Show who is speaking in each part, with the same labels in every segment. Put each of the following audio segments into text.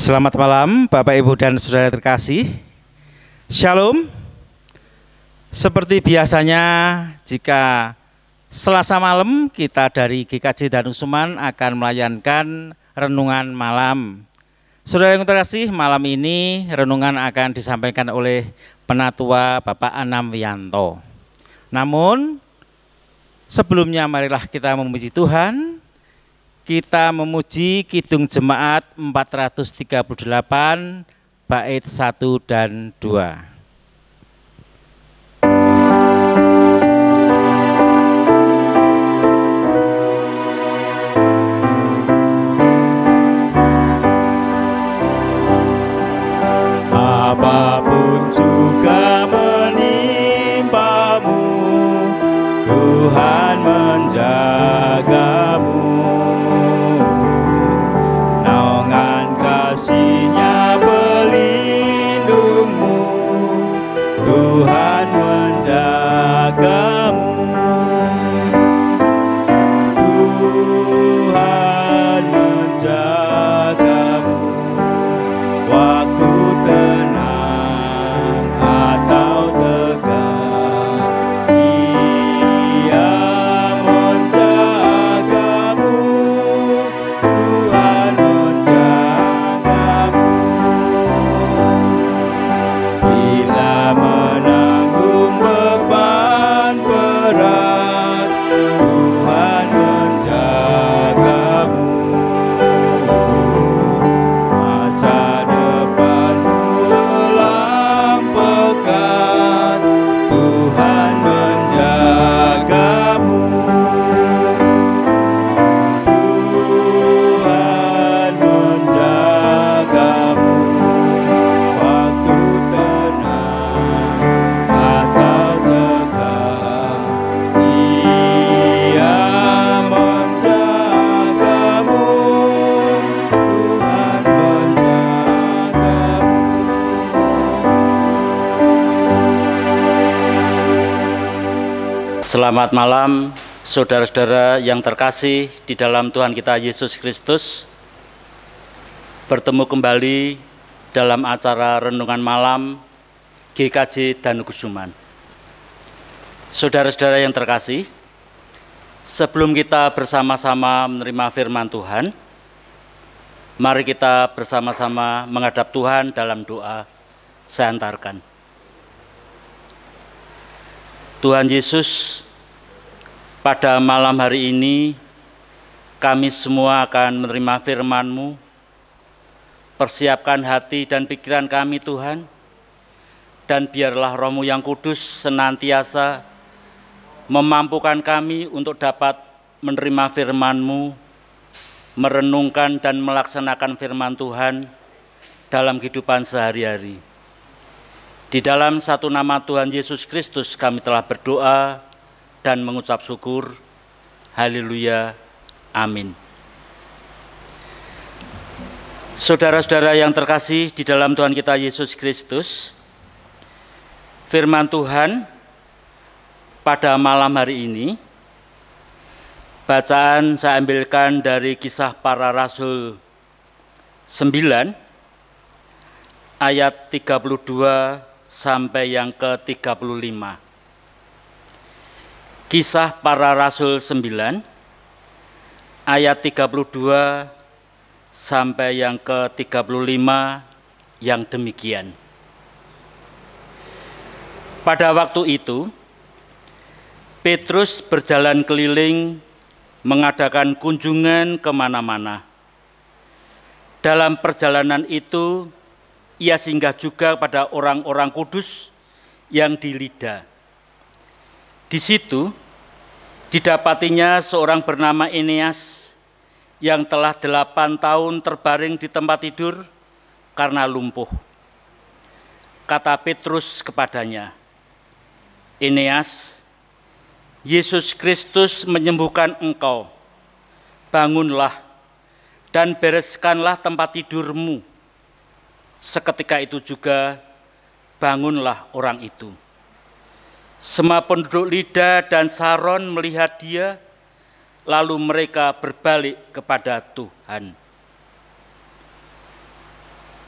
Speaker 1: Selamat malam Bapak Ibu dan Saudara terkasih. Shalom. Seperti biasanya jika Selasa malam kita dari GKJ Danusuman akan melayankan renungan malam. Saudara yang terkasih, malam ini renungan akan disampaikan oleh Penatua Bapak Anam Wiyanto. Namun sebelumnya marilah kita memuji Tuhan. Kita memuji Kidung Jemaat 438 bait 1 dan 2.
Speaker 2: Apapun juga menimpamu, Tuhan menjagamu. Naungan kasih-Nya pelindungmu, Tuhan menjagamu. Tuhan menjagamu waktu tenang atau tegang. Ia menjagamu, Tuhan menjagamu. Bila menanggung beban berat, Tuhan menjagamu. Masa depanmu lelam pekat, Tuhan menjagamu. Tuhan menjagamu waktu tenang atau tegang. Ia menjagamu, Tuhan menjagamu.
Speaker 3: Selamat malam, saudara-saudara yang terkasih di dalam Tuhan kita Yesus Kristus. Bertemu kembali dalam acara Renungan Malam GKJ Danukusuman. Saudara-saudara yang terkasih, sebelum kita bersama-sama menerima firman Tuhan, mari kita bersama-sama menghadap Tuhan dalam doa. Saya antarkan. Tuhan Yesus, pada malam hari ini kami semua akan menerima firman-Mu. Persiapkan hati dan pikiran kami Tuhan, dan biarlah Roh-Mu yang kudus senantiasa memampukan kami untuk dapat menerima firman-Mu, merenungkan dan melaksanakan firman Tuhan dalam kehidupan sehari-hari. Di dalam satu nama Tuhan Yesus Kristus kami telah berdoa dan mengucap syukur. Haleluya. Amin. Saudara-saudara yang terkasih di dalam Tuhan kita Yesus Kristus, firman Tuhan pada malam hari ini, bacaan saya ambilkan dari Kisah Para Rasul 9, ayat 32 sampai yang ke-35. Kisah Para Rasul 9, ayat 32 sampai yang ke-35 yang demikian. Pada waktu itu, Petrus berjalan keliling mengadakan kunjungan kemana-mana. Dalam perjalanan itu, ia singgah juga pada orang-orang kudus yang di Lida. Di situ didapatinya seorang bernama Eneas yang telah 8 tahun terbaring di tempat tidur karena lumpuh. Kata Petrus kepadanya, "Eneas, Yesus Kristus menyembuhkan engkau. Bangunlah dan bereskanlah tempat tidurmu." Seketika itu juga bangunlah orang itu. Semua penduduk Lida dan Saron melihat dia, lalu mereka berbalik kepada Tuhan.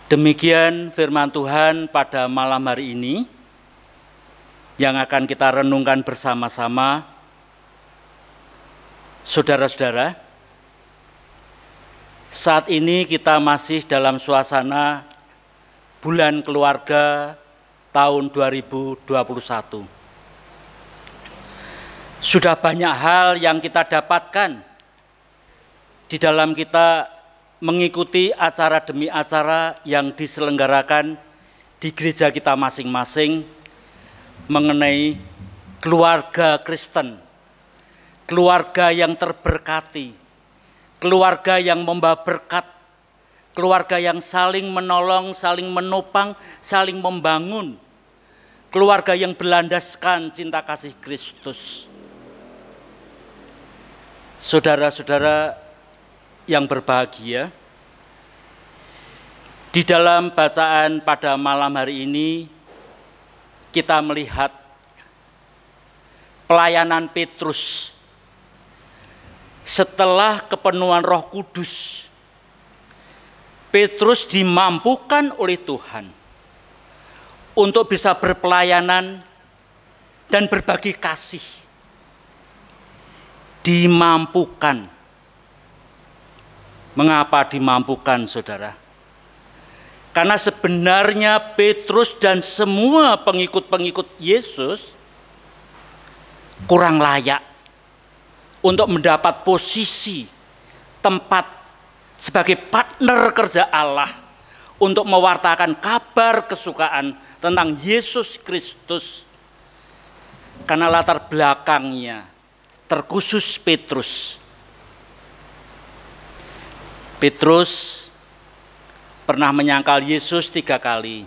Speaker 3: Demikian firman Tuhan pada malam hari ini yang akan kita renungkan bersama-sama. Saudara-saudara, saat ini kita masih dalam suasana bulan keluarga tahun 2021. Sudah banyak hal yang kita dapatkan di dalam kita mengikuti acara demi acara yang diselenggarakan di gereja kita masing-masing mengenai keluarga Kristen, keluarga yang terberkati, keluarga yang membawa berkat, keluarga yang saling menolong, saling menopang, saling membangun, keluarga yang berlandaskan cinta kasih Kristus. Saudara-saudara yang berbahagia, di dalam bacaan pada malam hari ini kita melihat pelayanan Petrus setelah kepenuhan Roh Kudus. Petrus dimampukan oleh Tuhan untuk bisa berpelayanan dan berbagi kasih. Dimampukan. Mengapa dimampukan, saudara? Karena sebenarnya Petrus dan semua pengikut-pengikut Yesus kurang layak untuk mendapat posisi, tempat sebagai partner kerja Allah untuk mewartakan kabar kesukaan tentang Yesus Kristus. Karena latar belakangnya terkhusus Petrus. Petrus pernah menyangkal Yesus 3 kali.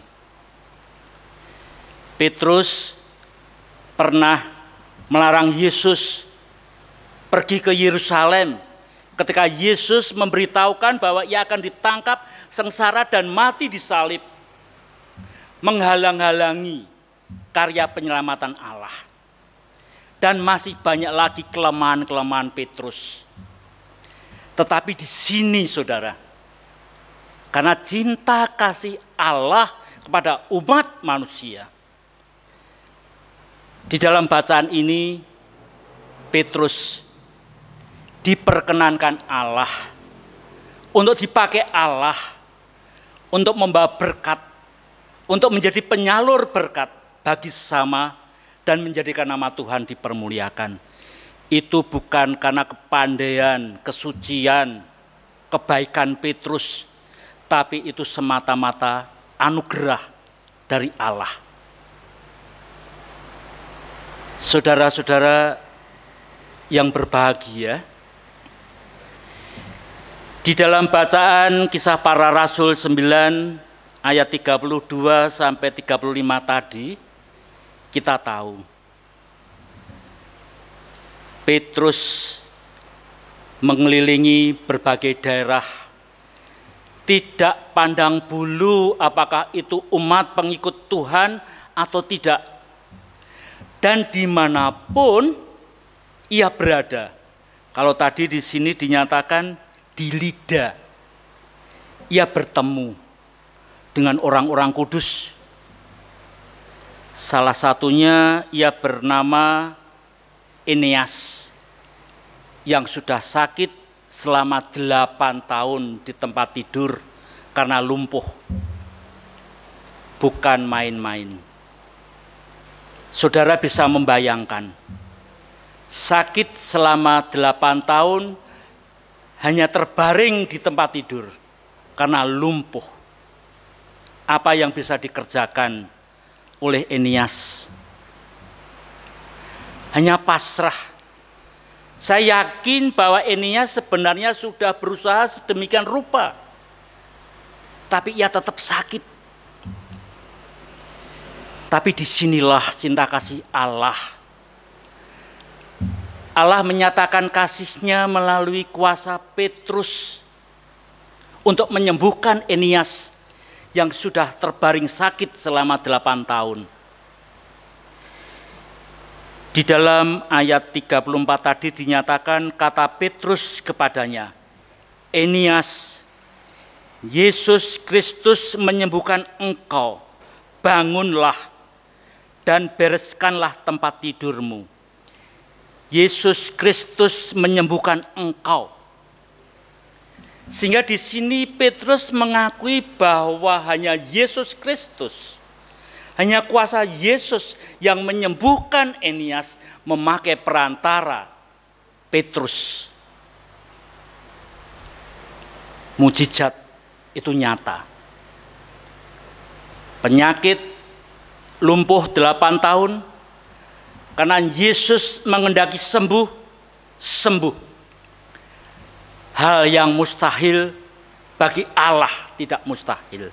Speaker 3: Petrus pernah melarang Yesus pergi ke Yerusalem ketika Yesus memberitahukan bahwa ia akan ditangkap, sengsara dan mati disalib, menghalang-halangi karya penyelamatan Allah. Dan masih banyak lagi kelemahan-kelemahan Petrus. Tetapi di sini, saudara, karena cinta kasih Allah kepada umat manusia, di dalam bacaan ini Petrus diperkenankan Allah untuk dipakai Allah untuk membawa berkat, untuk menjadi penyalur berkat bagi sesama dan menjadikan nama Tuhan dipermuliakan. Itu bukan karena kepandaian, kesucian, kebaikan Petrus, tapi itu semata-mata anugerah dari Allah. Saudara-saudara yang berbahagia, di dalam bacaan Kisah Para Rasul 9 ayat 32 sampai 35 tadi, kita tahu Petrus mengelilingi berbagai daerah, tidak pandang bulu apakah itu umat pengikut Tuhan atau tidak. Dan dimanapun ia berada, kalau tadi di sini dinyatakan di Lida, ia bertemu dengan orang-orang kudus. Salah satunya ia bernama Eneas yang sudah sakit selama 8 tahun di tempat tidur karena lumpuh. Bukan main-main. Saudara bisa membayangkan, sakit selama 8 tahun hanya terbaring di tempat tidur karena lumpuh. Apa yang bisa dikerjakan oleh Eneas? Hanya pasrah. Saya yakin bahwa Eneas sebenarnya sudah berusaha sedemikian rupa, tapi ia tetap sakit. Tapi disinilah cinta kasih Allah. Allah menyatakan kasih-Nya melalui kuasa Petrus untuk menyembuhkan Eneas yang sudah terbaring sakit selama 8 tahun. Di dalam ayat 34 tadi dinyatakan kata Petrus kepadanya, Eneas, Yesus Kristus menyembuhkan engkau, bangunlah dan bereskanlah tempat tidurmu. Yesus Kristus menyembuhkan engkau. Sehingga di sini Petrus mengakui bahwa hanya Yesus Kristus, hanya kuasa Yesus yang menyembuhkan Eneas memakai perantara Petrus. Mujizat itu nyata. Penyakit lumpuh 8 tahun, karena Yesus mengendaki sembuh. Hal yang mustahil bagi Allah tidak mustahil.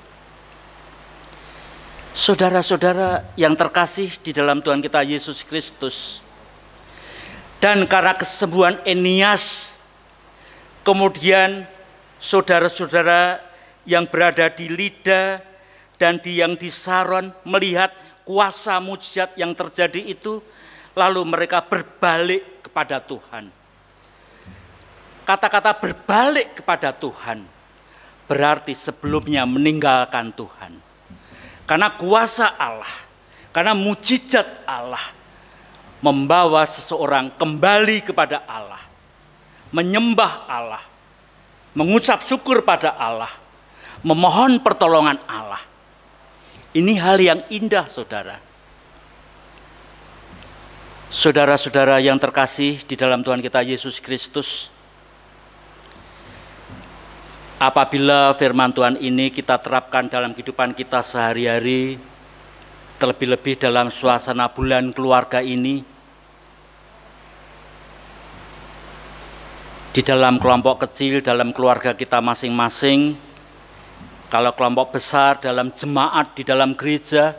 Speaker 3: Saudara-saudara yang terkasih di dalam Tuhan kita Yesus Kristus, dan karena kesembuhan Eneas, kemudian saudara-saudara yang berada di Lida dan yang di Saron melihat kuasa mujizat yang terjadi itu, lalu mereka berbalik kepada Tuhan. Kata-kata berbalik kepada Tuhan berarti sebelumnya meninggalkan Tuhan. Karena kuasa Allah, karena mujizat Allah membawa seseorang kembali kepada Allah, menyembah Allah, mengucap syukur pada Allah, memohon pertolongan Allah. Ini hal yang indah, saudara. Saudara-saudara yang terkasih di dalam Tuhan kita Yesus Kristus, apabila firman Tuhan ini kita terapkan dalam kehidupan kita sehari-hari, terlebih-lebih dalam suasana bulan keluarga ini, di dalam kelompok kecil, dalam keluarga kita masing-masing, kalau kelompok besar dalam jemaat di dalam gereja,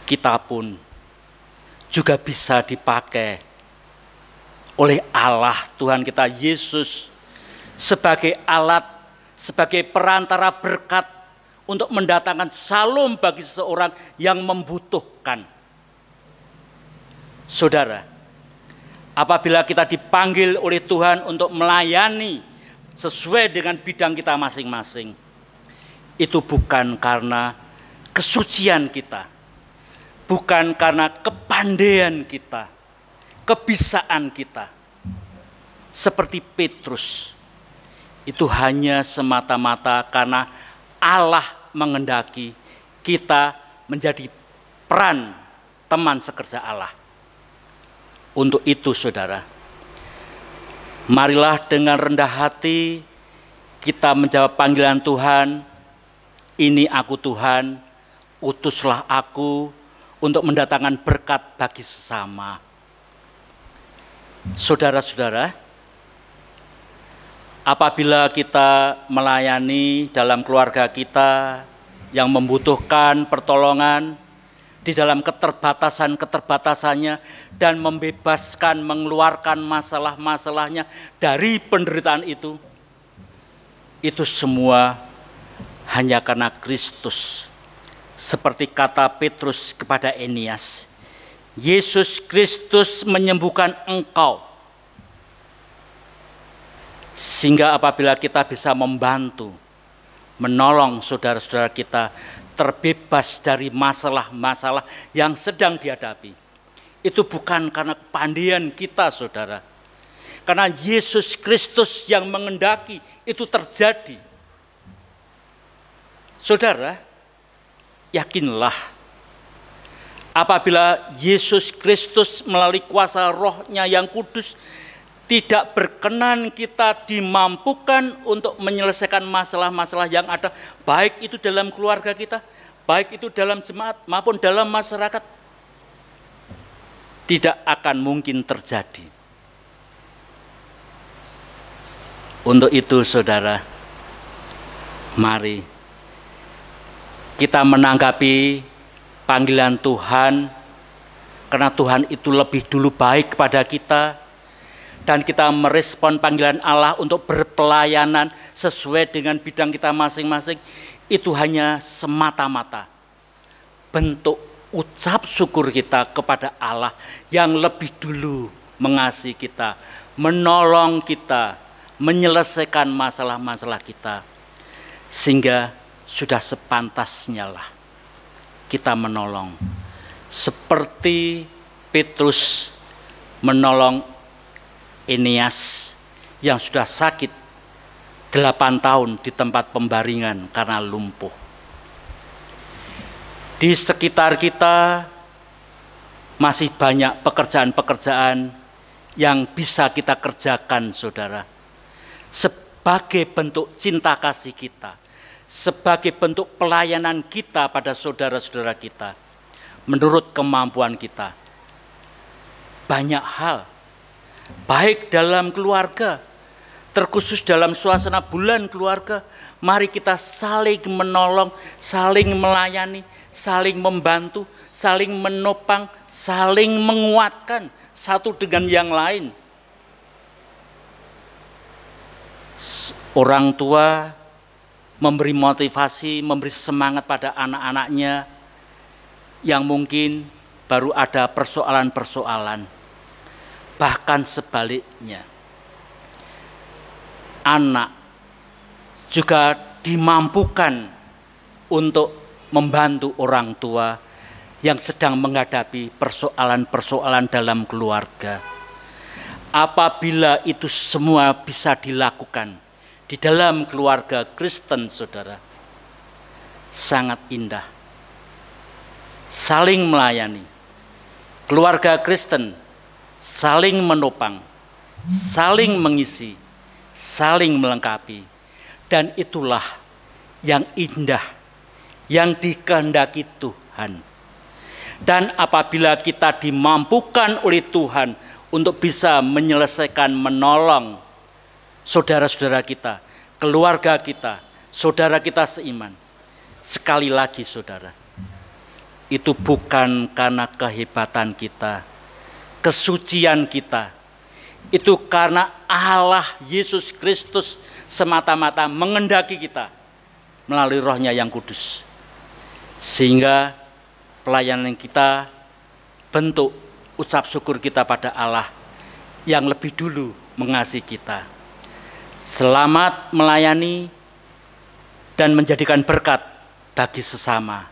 Speaker 3: kita pun juga bisa dipakai oleh Allah Tuhan kita Yesus sebagai alat, sebagai perantara berkat untuk mendatangkan salom bagi seseorang yang membutuhkan. Saudara, apabila kita dipanggil oleh Tuhan untuk melayani sesuai dengan bidang kita masing-masing, itu bukan karena kesucian kita, bukan karena kepandaian kita, kebisaan kita. Seperti Petrus, itu hanya semata-mata karena Allah mengendaki kita menjadi peran teman sekerja Allah. Untuk itu, saudara, marilah dengan rendah hati kita menjawab panggilan Tuhan. Ini aku Tuhan, utuslah aku untuk mendatangkan berkat bagi sesama. Saudara-saudara, apabila kita melayani dalam keluarga kita yang membutuhkan pertolongan di dalam keterbatasannya dan membebaskan, mengeluarkan masalah-masalahnya dari penderitaan itu semua hanya karena Kristus. Seperti kata Petrus kepada Eneas, Yesus Kristus menyembuhkan engkau. Sehingga apabila kita bisa membantu, menolong saudara-saudara kita terbebas dari masalah-masalah yang sedang dihadapi, itu bukan karena kepandaian kita, saudara. Karena Yesus Kristus yang mengendaki itu terjadi. Saudara, yakinlah apabila Yesus Kristus melalui kuasa Roh-Nya yang kudus tidak berkenan kita dimampukan untuk menyelesaikan masalah-masalah yang ada, baik itu dalam keluarga kita, baik itu dalam jemaat maupun dalam masyarakat, tidak akan mungkin terjadi. Untuk itu, saudara, mari kita menanggapi panggilan Tuhan, karena Tuhan itu lebih dulu baik kepada kita, dan kita merespon panggilan Allah untuk berpelayanan sesuai dengan bidang kita masing-masing. Itu hanya semata-mata bentuk ucap syukur kita kepada Allah yang lebih dulu mengasihi kita, menolong kita, menyelesaikan masalah-masalah kita, sehingga sudah sepantasnya lah kita menolong. Seperti Petrus menolong Eneas yang sudah sakit 8 tahun di tempat pembaringan karena lumpuh. Di sekitar kita masih banyak pekerjaan-pekerjaan yang bisa kita kerjakan, saudara. Sebagai bentuk cinta kasih kita, sebagai bentuk pelayanan kita pada saudara-saudara kita, menurut kemampuan kita. Banyak hal, baik dalam keluarga, terkhusus dalam suasana bulan keluarga, mari kita saling menolong, saling melayani, saling membantu, saling menopang, saling menguatkan satu dengan yang lain. Orang tua memberi motivasi, memberi semangat pada anak-anaknya yang mungkin baru ada persoalan-persoalan. Bahkan sebaliknya, anak juga dimampukan untuk membantu orang tua yang sedang menghadapi persoalan-persoalan dalam keluarga. Apabila itu semua bisa dilakukan di dalam keluarga Kristen, saudara, sangat indah. Saling melayani, keluarga Kristen saling menopang, saling mengisi, saling melengkapi. Dan itulah yang indah, yang dikehendaki Tuhan. Dan apabila kita dimampukan oleh Tuhan untuk bisa menyelesaikan, menolong saudara-saudara kita, keluarga kita, saudara kita seiman. Sekali lagi, saudara, itu bukan karena kehebatan kita, kesucian kita. Itu karena Allah Yesus Kristus semata-mata mengendaki kita melalui Roh-Nya yang kudus. Sehingga pelayanan kita bentuk ucap syukur kita pada Allah yang lebih dulu mengasihi kita. Selamat melayani dan menjadikan berkat bagi sesama.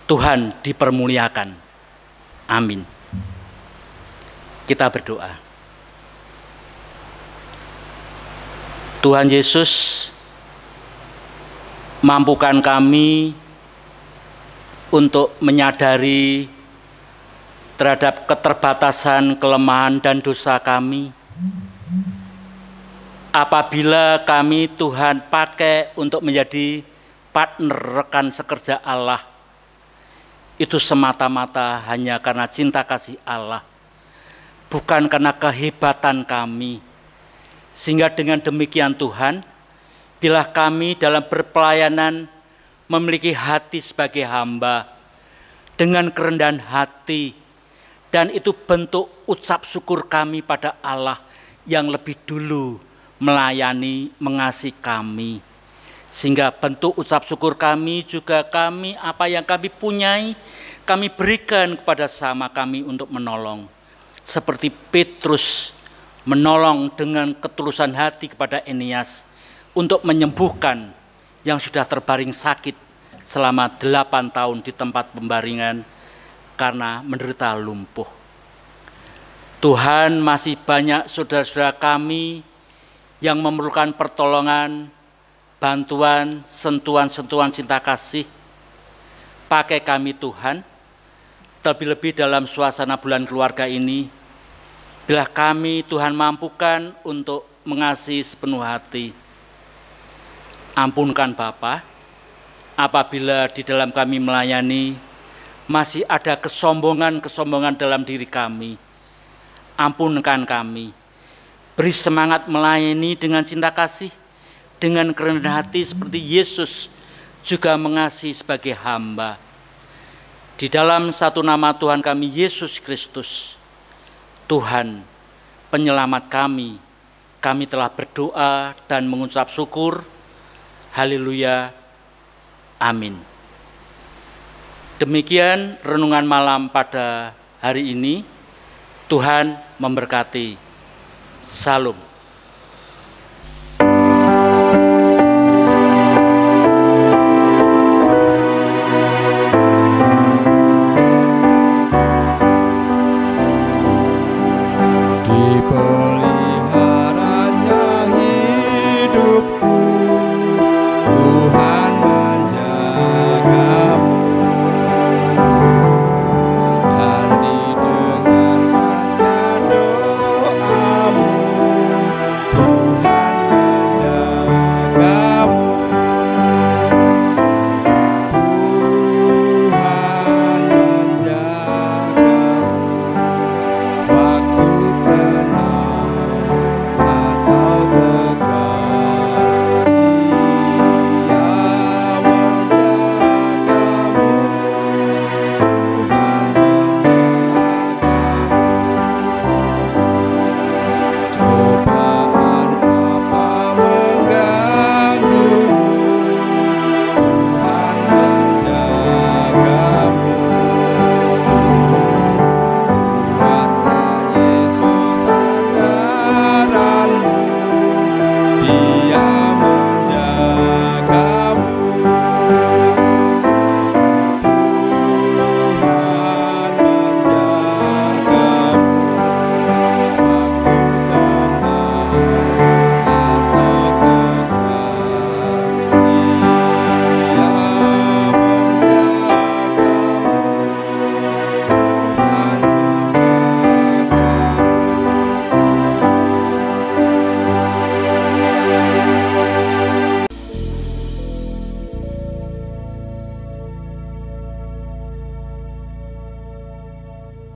Speaker 3: Tuhan dipermuliakan. Amin. Kita berdoa. Tuhan Yesus, mampukan kami untuk menyadari terhadap keterbatasan, kelemahan, dan dosa kami. Apabila kami Tuhan pakai untuk menjadi partner rekan sekerja Allah, itu semata-mata hanya karena cinta kasih Allah, bukan karena kehebatan kami. Sehingga dengan demikian Tuhan, bila kami dalam berpelayanan memiliki hati sebagai hamba, dengan kerendahan hati, dan itu bentuk ucap syukur kami pada Allah yang lebih dulu melayani, mengasihi kami. Sehingga bentuk ucap syukur kami juga kami, apa yang kami punyai, kami berikan kepada sama kami untuk menolong. Seperti Petrus menolong dengan ketulusan hati kepada Eneas untuk menyembuhkan yang sudah terbaring sakit selama 8 tahun di tempat pembaringan karena menderita lumpuh. Tuhan, masih banyak saudara-saudara kami yang memerlukan pertolongan, bantuan, sentuhan-sentuhan cinta kasih. Pakai kami Tuhan, terlebih-lebih dalam suasana bulan keluarga ini. Bila kami Tuhan mampukan untuk mengasihi sepenuh hati. Ampunkan Bapa, apabila di dalam kami melayani masih ada kesombongan-kesombongan dalam diri kami. Ampunkan kami. Beri semangat melayani dengan cinta kasih, dengan kerendahan hati seperti Yesus juga mengasihi sebagai hamba. Di dalam satu nama Tuhan kami, Yesus Kristus, Tuhan, penyelamat kami telah berdoa dan mengucap syukur. Haleluya. Amin. Demikian renungan malam pada hari ini. Tuhan memberkati. Salam.